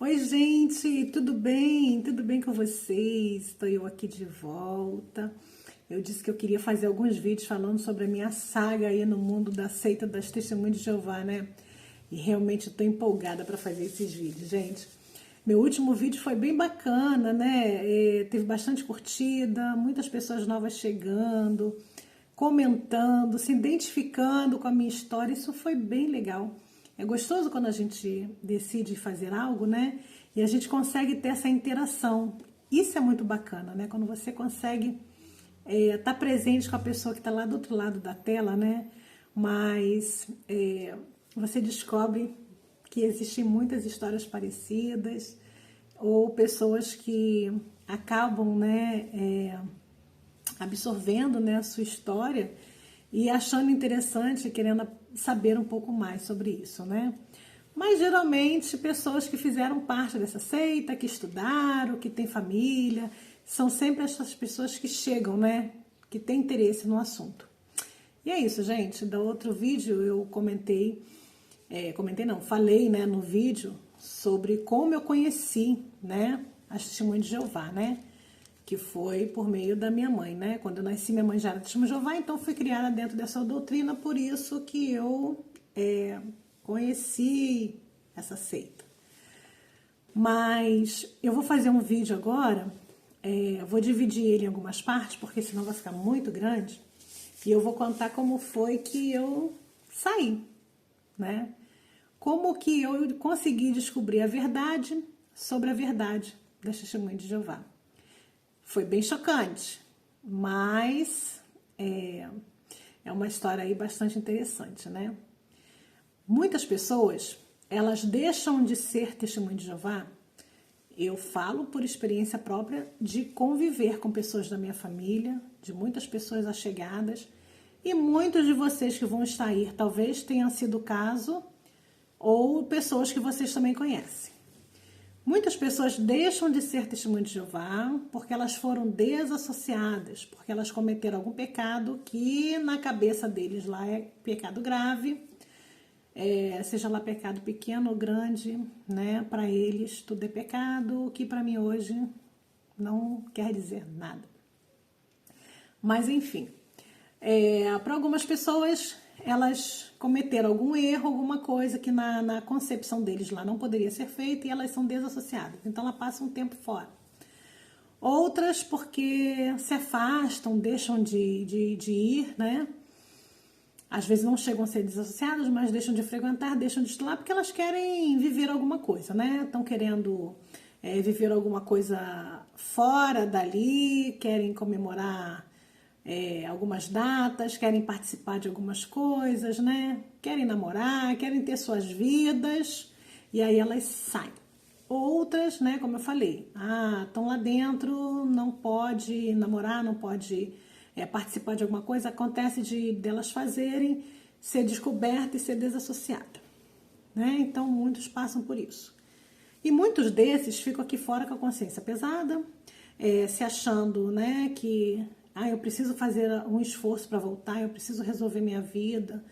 Oi, gente, tudo bem? Tudo bem com vocês? Estou eu aqui de volta. Eu disse que eu queria fazer alguns vídeos falando sobre a minha saga aí no mundo da seita das Testemunhas de Jeová, né? E realmente estou empolgada para fazer esses vídeos, gente. Meu último vídeo foi bem bacana, né? Teve bastante curtida, muitas pessoas novas chegando, comentando, se identificando com a minha história. Isso foi bem legal. É gostoso quando a gente decide fazer algo, né? E a gente consegue ter essa interação. Isso é muito bacana, né? Quando você consegue estar presente com a pessoa que está lá do outro lado da tela, né? Mas você descobre que existem muitas histórias parecidas ou pessoas que acabam, né? Absorvendo, né, a sua história e achando interessante, querendo saber um pouco mais sobre isso, né? Mas geralmente pessoas que fizeram parte dessa seita, que estudaram, que têm família, são sempre essas pessoas que chegam, né? Que têm interesse no assunto. E é isso, gente. Do outro vídeo eu falei, né, no vídeo sobre como eu conheci, né, as Testemunhas de Jeová, né? Que foi por meio da minha mãe, né? Quando eu nasci, minha mãe já era testemunha de Jeová, então fui criada dentro dessa doutrina, por isso que eu conheci essa seita. Mas eu vou fazer um vídeo agora, vou dividir ele em algumas partes, porque senão vai ficar muito grande, e eu vou contar como foi que eu saí, né? Como que eu consegui descobrir a verdade sobre a verdade das Testemunhas de Jeová. Foi bem chocante, mas é uma história aí bastante interessante, né? Muitas pessoas, elas deixam de ser testemunha de Jeová. Eu falo por experiência própria de conviver com pessoas da minha família, de muitas pessoas allegadas, e muitos de vocês que vão estar aí, talvez tenha sido o caso, ou pessoas que vocês também conhecem. Muitas pessoas deixam de ser testemunhas de Jeová porque elas foram desassociadas, porque elas cometeram algum pecado que na cabeça deles lá é pecado grave, seja lá pecado pequeno ou grande, né? Para eles tudo é pecado, o que para mim hoje não quer dizer nada. Mas enfim, para algumas pessoas elas cometeram algum erro, alguma coisa que na concepção deles lá não poderia ser feita e elas são desassociadas. Então, ela passa um tempo fora. Outras porque se afastam, deixam de ir, né? Às vezes não chegam a ser desassociadas, mas deixam de frequentar, deixam de estudar porque elas querem viver alguma coisa, né? Estão querendo viver alguma coisa fora dali, querem comemorar algumas datas, querem participar de algumas coisas, né? Querem namorar, querem ter suas vidas, e aí elas saem. Outras, né, como eu falei, estão lá dentro, não pode namorar, não pode participar de alguma coisa, acontece delas fazerem, ser descoberta e ser desassociada, né? Então, muitos passam por isso. E muitos desses ficam aqui fora com a consciência pesada, se achando, né, que eu preciso fazer um esforço para voltar, eu preciso resolver minha vida,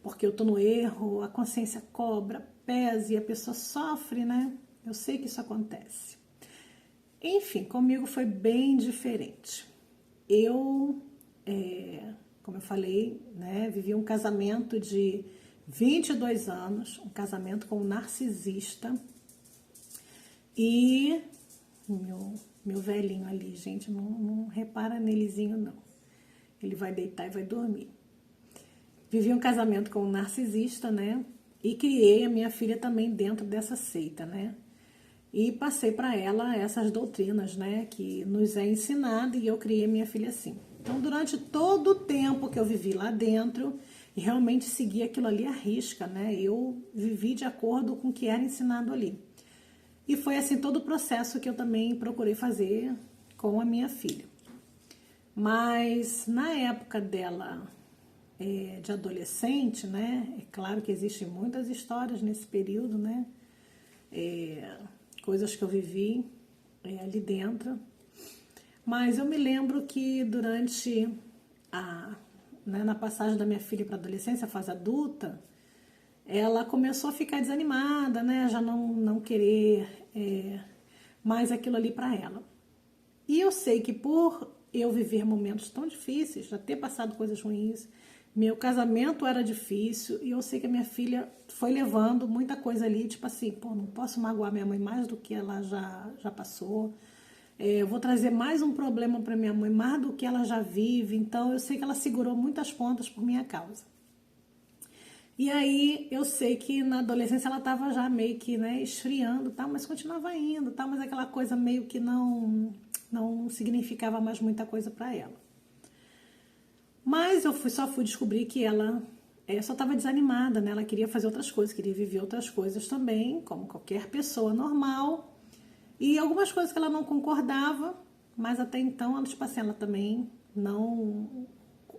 porque eu tô no erro, a consciência cobra, pesa e a pessoa sofre, né? Eu sei que isso acontece. Enfim, comigo foi bem diferente. Eu, como eu falei, né, vivi um casamento de 22 anos, um casamento com um narcisista, e meu velhinho ali, gente, não repara nelezinho, não. Ele vai deitar e vai dormir. Vivi um casamento com um narcisista, né? E criei a minha filha também dentro dessa seita, né? E passei para ela essas doutrinas, né? Que nos é ensinada, e eu criei minha filha assim. Então, durante todo o tempo que eu vivi lá dentro, realmente segui aquilo ali à risca, né? Eu vivi de acordo com o que era ensinado ali. E foi assim todo o processo que eu também procurei fazer com a minha filha. Mas na época dela de adolescente, né? É claro que existem muitas histórias nesse período, né? Coisas que eu vivi ali dentro. Mas eu me lembro que durante na passagem da minha filha para a adolescência, a fase adulta, ela começou a ficar desanimada, né? Já não querer mais aquilo ali para ela. E eu sei que por eu viver momentos tão difíceis, já ter passado coisas ruins, meu casamento era difícil, e eu sei que a minha filha foi levando muita coisa ali, tipo assim, pô, não posso magoar minha mãe mais do que ela já passou, eu vou trazer mais um problema para minha mãe, mais do que ela já vive, então eu sei que ela segurou muitas pontas por minha causa. E aí eu sei que na adolescência ela estava já meio que, né, esfriando, tá, mas continuava indo, tá, mas aquela coisa meio que não significava mais muita coisa para ela. Mas eu só fui descobrir que ela só estava desanimada, né? Ela queria fazer outras coisas, queria viver outras coisas também, como qualquer pessoa normal. E algumas coisas que ela não concordava, mas até então, ela, tipo assim, ela também não...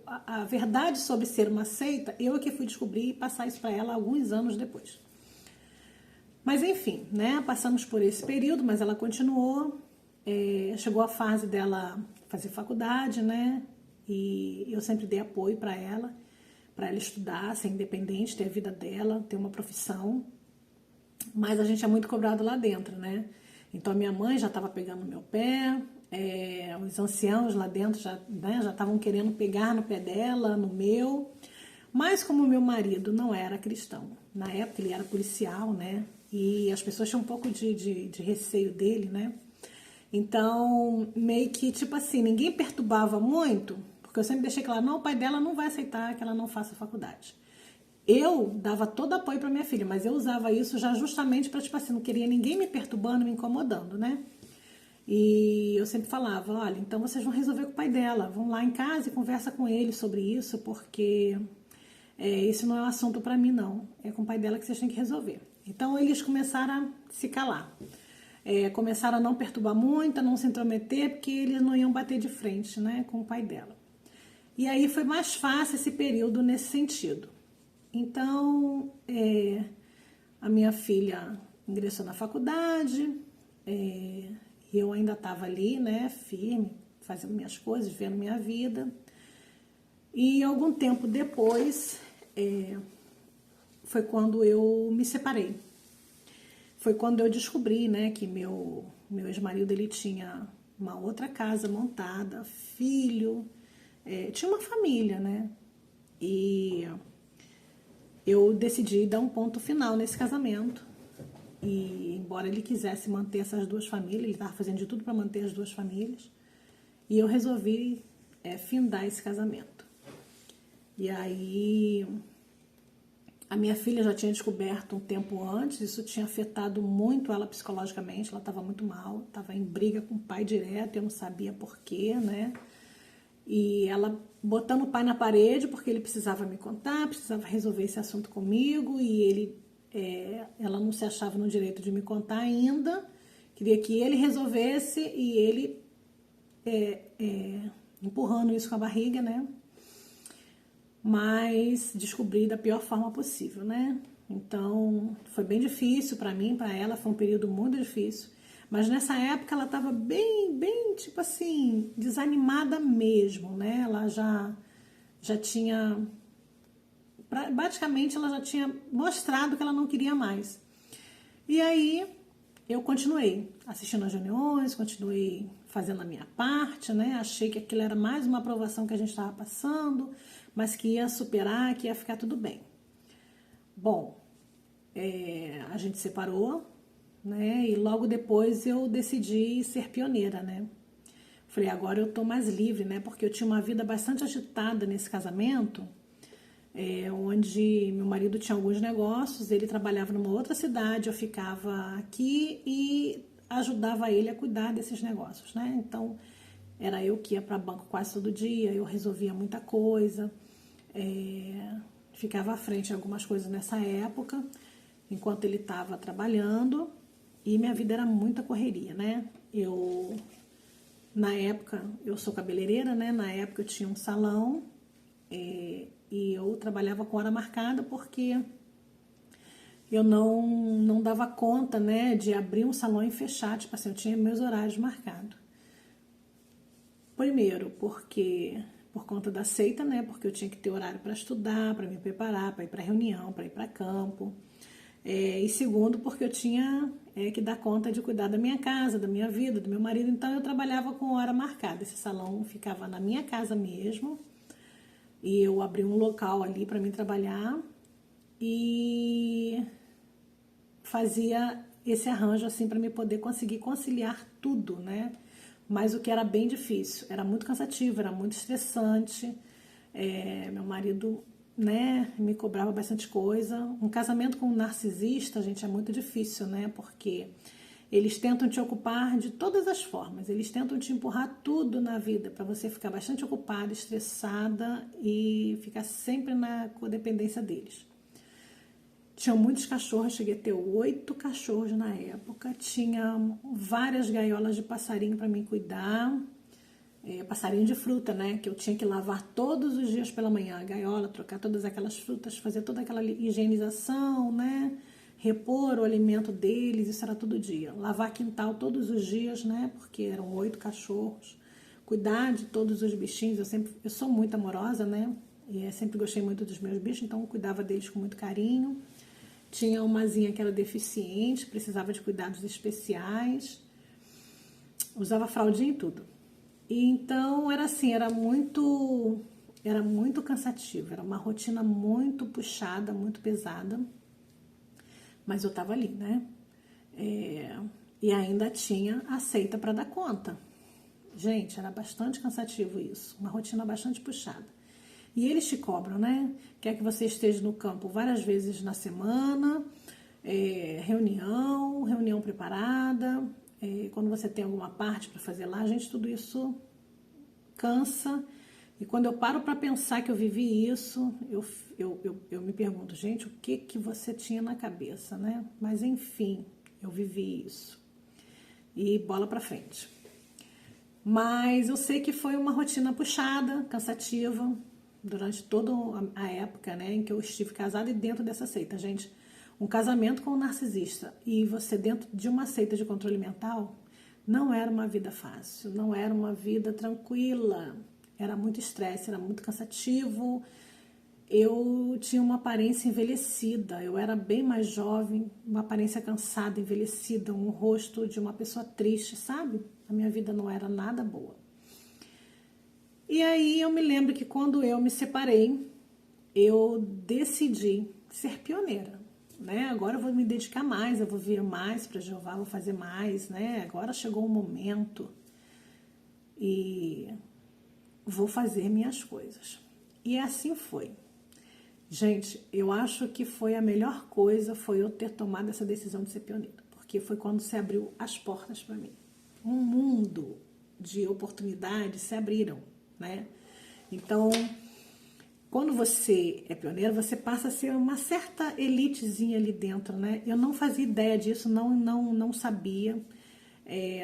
A verdade sobre ser uma seita, eu é que fui descobrir e passar isso para ela alguns anos depois. Mas enfim, né? Passamos por esse período, mas ela continuou. Chegou a fase dela fazer faculdade, né? E eu sempre dei apoio para ela estudar, ser independente, ter a vida dela, ter uma profissão. Mas a gente é muito cobrado lá dentro, né? Então a minha mãe já estava pegando no meu pé, os anciãos lá dentro já estavam querendo pegar no pé dela, no meu. Mas como o meu marido não era cristão, na época ele era policial, né? E as pessoas tinham um pouco de receio dele, né? Então, meio que, tipo assim, ninguém perturbava muito, porque eu sempre deixei claro, não, o pai dela não vai aceitar que ela não faça faculdade. Eu dava todo apoio para minha filha, mas eu usava isso já justamente para, tipo assim, não queria ninguém me perturbando, me incomodando, né? E eu sempre falava, olha, então vocês vão resolver com o pai dela, vão lá em casa e conversa com ele sobre isso, porque isso não é um assunto para mim, não. É com o pai dela que vocês têm que resolver. Então, eles começaram a se calar. Começaram a não perturbar muito, a não se intrometer, porque eles não iam bater de frente, né, com o pai dela. E aí foi mais fácil esse período nesse sentido. Então, a minha filha ingressou na faculdade, e eu ainda estava ali, né, firme, fazendo minhas coisas, vivendo minha vida. E algum tempo depois, foi quando eu me separei. Foi quando eu descobri, né, que meu ex-marido, ele tinha uma outra casa montada, filho, tinha uma família, né? E eu decidi dar um ponto final nesse casamento. E embora ele quisesse manter essas duas famílias, ele estava fazendo de tudo para manter as duas famílias, e eu resolvi findar esse casamento. E aí a minha filha já tinha descoberto um tempo antes, isso tinha afetado muito ela psicologicamente, ela estava muito mal, estava em briga com o pai direto, eu não sabia porquê, né? E ela botando o pai na parede porque ele precisava me contar, precisava resolver esse assunto comigo, e ela não se achava no direito de me contar ainda, queria que ele resolvesse, e ele empurrando isso com a barriga, né? Mas descobri da pior forma possível, né? Então, foi bem difícil para mim, para ela, foi um período muito difícil. Mas nessa época ela estava bem, tipo assim, desanimada mesmo, né? Ela já tinha, praticamente ela já tinha mostrado que ela não queria mais. E aí eu continuei assistindo as reuniões, continuei fazendo a minha parte, né? Achei que aquilo era mais uma aprovação que a gente estava passando, mas que ia superar, que ia ficar tudo bem. Bom, a gente separou, né? E logo depois eu decidi ser pioneira, né? Falei, agora eu tô mais livre, né? Porque eu tinha uma vida bastante agitada nesse casamento, onde meu marido tinha alguns negócios, ele trabalhava numa outra cidade, eu ficava aqui e ajudava ele a cuidar desses negócios, né? Então, era eu que ia para banco quase todo dia, eu resolvia muita coisa, ficava à frente de algumas coisas nessa época, enquanto ele estava trabalhando, e minha vida era muita correria, né? Na época, eu sou cabeleireira, né? Na época eu tinha um salão, e eu trabalhava com hora marcada porque eu não dava conta, né, de abrir um salão e fechar, tipo assim, eu tinha meus horários marcados. Primeiro, porque por conta da seita, né, porque eu tinha que ter horário para estudar, para me preparar, para ir para reunião, para ir para campo. E segundo, porque eu tinha que dar conta de cuidar da minha casa, da minha vida, do meu marido. Então eu trabalhava com hora marcada. Esse salão ficava na minha casa mesmo. E eu abri um local ali para mim trabalhar. E fazia esse arranjo assim para me poder conseguir conciliar tudo, né? Mas o que era bem difícil, era muito cansativo, era muito estressante. Meu marido, né, me cobrava bastante coisa. Um casamento com um narcisista, gente, é muito difícil, né? Porque eles tentam te ocupar de todas as formas. Eles tentam te empurrar tudo na vida para você ficar bastante ocupada, estressada e ficar sempre na codependência deles. Tinha muitos cachorros, cheguei a ter 8 cachorros na época. Tinha várias gaiolas de passarinho para mim cuidar. Passarinho de fruta, né? Que eu tinha que lavar todos os dias pela manhã a gaiola, trocar todas aquelas frutas, fazer toda aquela higienização, né? Repor o alimento deles, isso era todo dia. Lavar quintal todos os dias, né? Porque eram 8 cachorros. Cuidar de todos os bichinhos. Eu sou muito amorosa, né? E sempre gostei muito dos meus bichos, então eu cuidava deles com muito carinho. Tinha umazinha que era deficiente, precisava de cuidados especiais. Usava fraldinha e tudo. E então era assim, era muito cansativo, era uma rotina muito puxada, muito pesada. Mas eu tava ali, né? E ainda tinha a seita para dar conta. Gente, era bastante cansativo isso, uma rotina bastante puxada. E eles te cobram, né? Quer que você esteja no campo várias vezes na semana, reunião preparada, quando você tem alguma parte para fazer lá, gente, tudo isso cansa. E quando eu paro para pensar que eu vivi isso, eu me pergunto, gente, o que você tinha na cabeça, né? Mas enfim, eu vivi isso. E bola para frente. Mas eu sei que foi uma rotina puxada, cansativa, durante toda a época, né, em que eu estive casada e dentro dessa seita. Gente, um casamento com um narcisista e você dentro de uma seita de controle mental não era uma vida fácil, não era uma vida tranquila. Era muito estresse, era muito cansativo. Eu tinha uma aparência envelhecida, eu era bem mais jovem, uma aparência cansada, envelhecida, um rosto de uma pessoa triste, sabe? A minha vida não era nada boa. E aí eu me lembro que quando eu me separei, eu decidi ser pioneira, né? Agora eu vou me dedicar mais, eu vou vir mais para Jeová, vou fazer mais, né? Agora chegou o momento e vou fazer minhas coisas. E assim foi. Gente, eu acho que foi a melhor coisa, foi eu ter tomado essa decisão de ser pioneira, porque foi quando se abriu as portas para mim. Um mundo de oportunidades se abriram, né? Então, quando você é pioneiro, você passa a ser uma certa elitezinha ali dentro, né? Eu não fazia ideia disso, não sabia.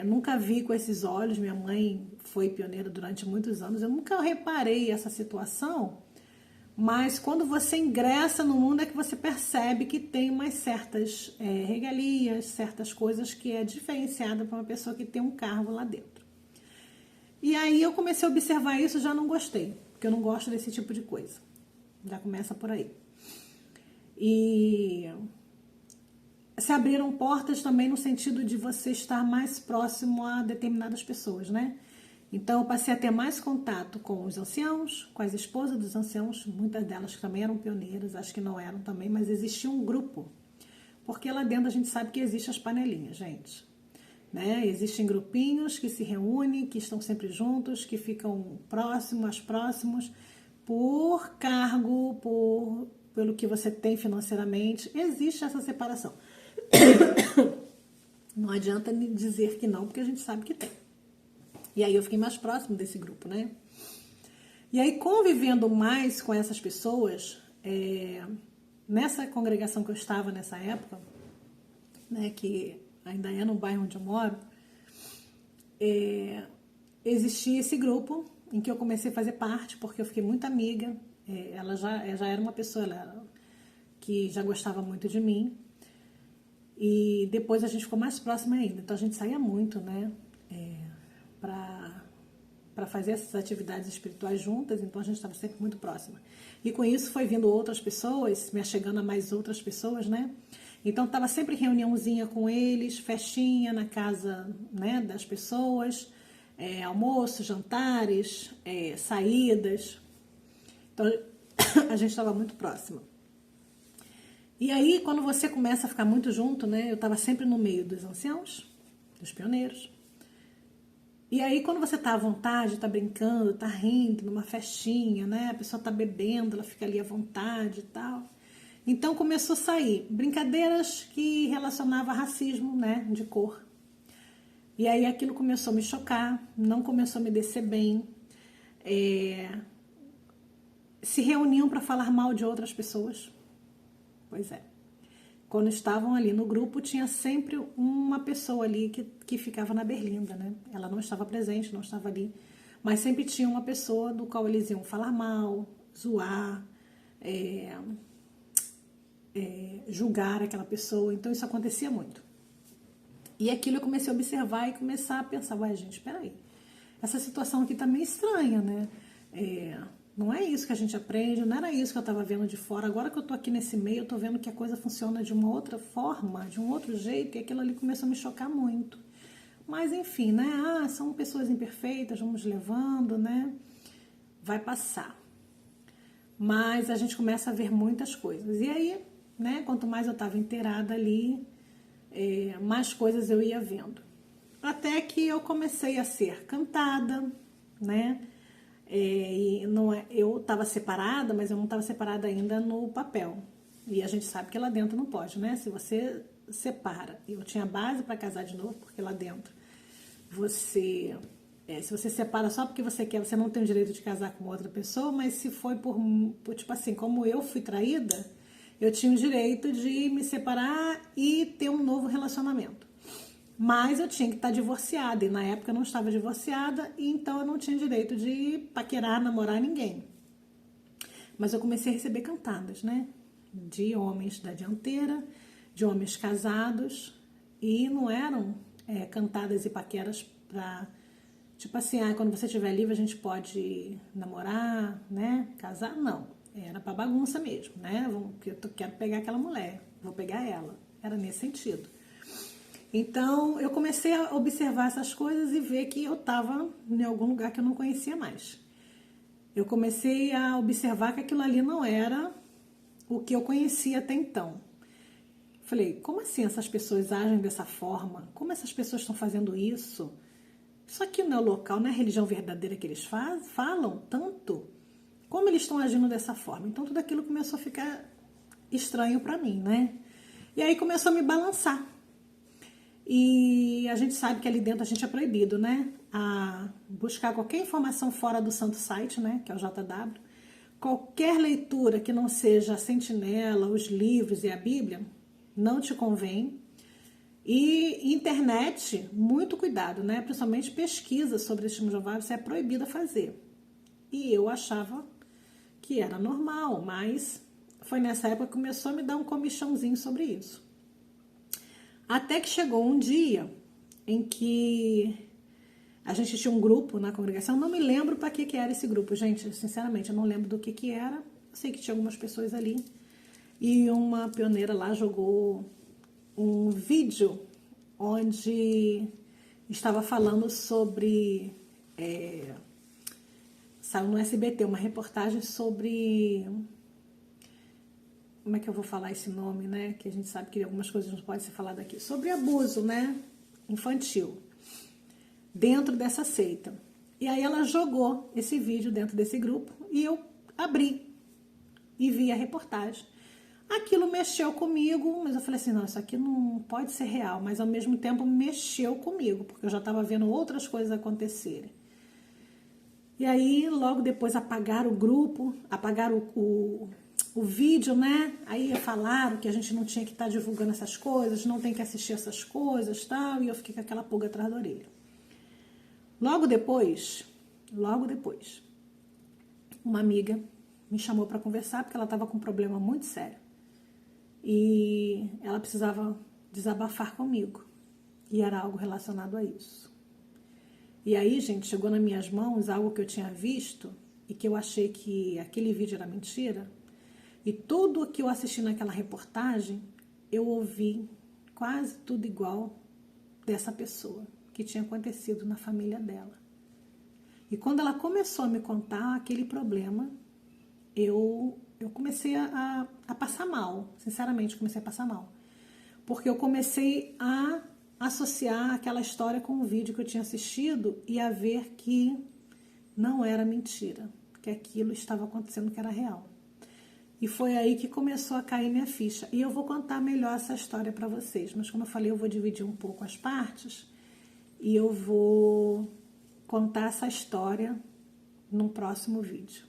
Nunca vi com esses olhos. Minha mãe foi pioneira durante muitos anos. Eu nunca reparei essa situação, mas quando você ingressa no mundo é que você percebe que tem umas certas regalias, certas coisas que é diferenciada para uma pessoa que tem um cargo lá dentro. E aí eu comecei a observar isso e já não gostei, porque eu não gosto desse tipo de coisa. Já começa por aí. E se abriram portas também no sentido de você estar mais próximo a determinadas pessoas, né? Então eu passei a ter mais contato com os anciãos, com as esposas dos anciãos, muitas delas também eram pioneiras, acho que não eram também, mas existia um grupo. Porque lá dentro a gente sabe que existem as panelinhas, gente. Né? Existem grupinhos que se reúnem, que estão sempre juntos, que ficam próximos, por cargo, pelo que você tem financeiramente. Existe essa separação. Não adianta dizer que não, porque a gente sabe que tem. E aí eu fiquei mais próximo desse grupo, né? E aí, convivendo mais com essas pessoas, nessa congregação que eu estava nessa época, né, que ainda é no bairro onde eu moro, existia esse grupo em que eu comecei a fazer parte, porque eu fiquei muito amiga. Ela já era uma pessoa que já gostava muito de mim. E depois a gente ficou mais próxima ainda. Então a gente saía muito, né? Para fazer essas atividades espirituais juntas, então a gente estava sempre muito próxima. E com isso foi vindo outras pessoas, me achegando a mais outras pessoas, né? Então tava sempre reuniãozinha com eles, festinha na casa, né, das pessoas, almoço, jantares, saídas. Então a gente estava muito próxima. E aí, quando você começa a ficar muito junto, né? Eu estava sempre no meio dos anciãos, dos pioneiros. E aí, quando você tá à vontade, tá brincando, tá rindo numa festinha, né? A pessoa tá bebendo, ela fica ali à vontade e tal. Então, começou a sair brincadeiras que relacionavam a racismo, né? De cor. E aí, aquilo começou a me chocar, não começou a me descer bem. Se reuniam para falar mal de outras pessoas. Pois é. Quando estavam ali no grupo, tinha sempre uma pessoa ali que ficava na berlinda, né? Ela não estava presente, não estava ali, mas sempre tinha uma pessoa do qual eles iam falar mal, zoar, julgar aquela pessoa. Então isso acontecia muito. E aquilo eu comecei a observar e começar a pensar, vai gente, peraí, essa situação aqui tá meio estranha, né? Não é isso que a gente aprende, não era isso que eu estava vendo de fora. Agora que eu tô aqui nesse meio, eu tô vendo que a coisa funciona de uma outra forma, de um outro jeito, e aquilo ali começou a me chocar muito. Mas enfim, né? São pessoas imperfeitas, vamos levando, né? Vai passar. Mas a gente começa a ver muitas coisas. E aí, né? Quanto mais eu estava inteirada ali, mais coisas eu ia vendo. Até que eu comecei a ser cantada, né? E não eu estava separada, mas eu não estava separada ainda no papel. E a gente sabe que lá dentro não pode, né? Se você separa, eu tinha base para casar de novo, porque lá dentro se você separa só porque você quer, você não tem o direito de casar com outra pessoa, mas se foi por tipo assim, como eu fui traída, eu tinha o direito de me separar e ter um novo relacionamento. Mas eu tinha que estar divorciada, e na época eu não estava divorciada, e então eu não tinha direito de paquerar, namorar ninguém. Mas eu comecei a receber cantadas, né? De homens da dianteira, de homens casados, e não eram cantadas e paqueras pra, tipo assim, quando você estiver livre a gente pode namorar, né? Casar, não. Era pra bagunça mesmo, né? Eu quero pegar aquela mulher, vou pegar ela. Era nesse sentido. Então, eu comecei a observar essas coisas e ver que eu estava em algum lugar que eu não conhecia mais. Eu comecei a observar que aquilo ali não era o que eu conhecia até então. Falei, como assim essas pessoas agem dessa forma? Como essas pessoas estão fazendo isso? Isso aqui não é o local, não é a religião verdadeira que eles falam tanto? Como eles estão agindo dessa forma? Então, tudo aquilo começou a ficar estranho para mim, né? E aí começou a me balançar. E a gente sabe que ali dentro a gente é proibido, né? A buscar qualquer informação fora do santo site, né? Que é o JW. Qualquer leitura que não seja a Sentinela, os livros e a Bíblia, não te convém. E internet, muito cuidado, né? Principalmente pesquisa sobre testemunho de Jeová, você é proibido a fazer. E eu achava que era normal, mas foi nessa época que começou a me dar um comichãozinho sobre isso. Até que chegou um dia em que a gente tinha um grupo na congregação, não me lembro para que era esse grupo, gente, sinceramente, eu não lembro do que era, eu sei que tinha algumas pessoas ali, e uma pioneira lá jogou um vídeo onde estava falando sobre, saiu no SBT, uma reportagem sobre... Como é que eu vou falar esse nome, né? Que a gente sabe que algumas coisas não podem ser faladas aqui. Sobre abuso, né? Infantil. Dentro dessa seita. E aí ela jogou esse vídeo dentro desse grupo e eu abri e vi a reportagem. Aquilo mexeu comigo, mas eu falei assim, não, isso aqui não pode ser real. Mas ao mesmo tempo mexeu comigo, porque eu já estava vendo outras coisas acontecerem. E aí logo depois apagaram o grupo, apagaram o vídeo, né? Aí falaram que a gente não tinha que estar divulgando essas coisas, não tem que assistir essas coisas, tal, e eu fiquei com aquela pulga atrás da orelha. Logo depois, uma amiga me chamou para conversar porque ela estava com um problema muito sério. E ela precisava desabafar comigo. E era algo relacionado a isso. E aí, gente, chegou nas minhas mãos algo que eu tinha visto e que eu achei que aquele vídeo era mentira. E tudo o que eu assisti naquela reportagem eu ouvi quase tudo igual dessa pessoa, que tinha acontecido na família dela. E quando ela começou a me contar aquele problema, eu comecei a passar mal, sinceramente comecei a passar mal. Porque eu comecei a associar aquela história com o vídeo que eu tinha assistido e a ver que não era mentira, que aquilo estava acontecendo, que era real. E foi aí que começou a cair minha ficha. E eu vou contar melhor essa história para vocês, mas como eu falei, eu vou dividir um pouco as partes e eu vou contar essa história num próximo vídeo.